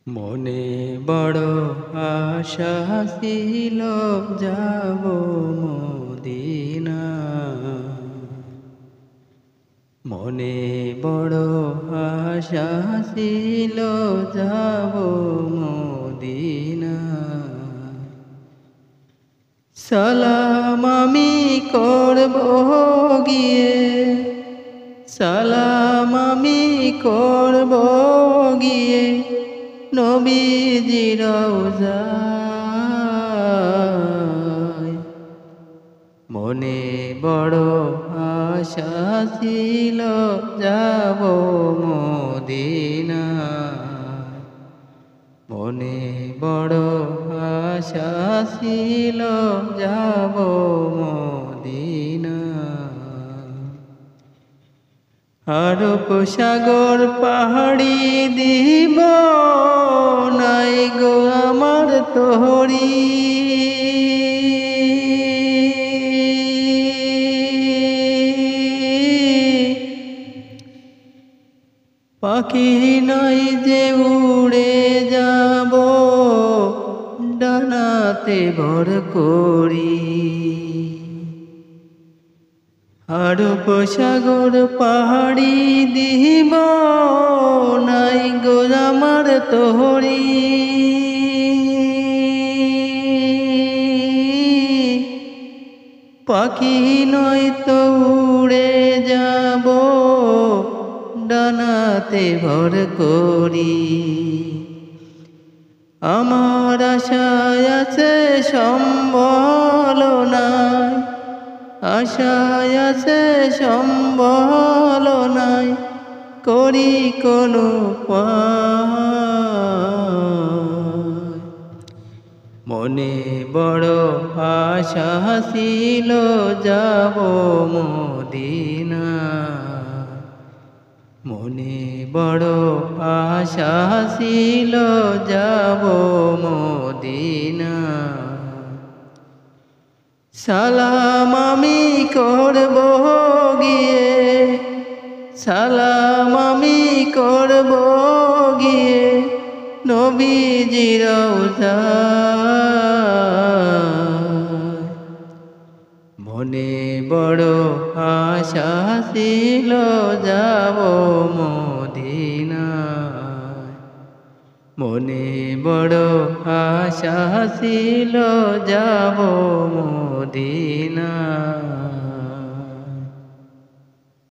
মনে বড় আশা ছিল যাব মদিনা। মনে বড় আশা ছিল যাব মদিনা। সালাম আমি করব গিয়ে, সালাম আমি করব গিয়ে নবীজির রওজায়। মনে বড় আশা ছিল যাব মদিনা। মনে বড় আশা ছিল যাব মদিনা। আরব সাগর পাহাড়ি দিব নাই গো আমার তোহরি। পাখি নাই যে উড়ে যাব ডানাতে ভর করি। আরব সাগর পাহাড়ি দিব নাই গো আমার তোহরি। পাখি নয় তো উড়ে যাব ডানাতে ভর করি। আমার আশায় আছে সম্বল নাই, আশায় আছে সম্বল নাই, করি কোনো উপায়। মনে বড় আশা ছিল যাব মদিনা। মনে বড় আশা ছিল যাব মদিনা। সালাম আমি করব গিয়ে, সালাম আমি করব গিয়ে নবীজির রওজায়। মনে বড় আশা ছিল যাব মদিনা। মনে বড় আশা ছিল যাব মদিনা।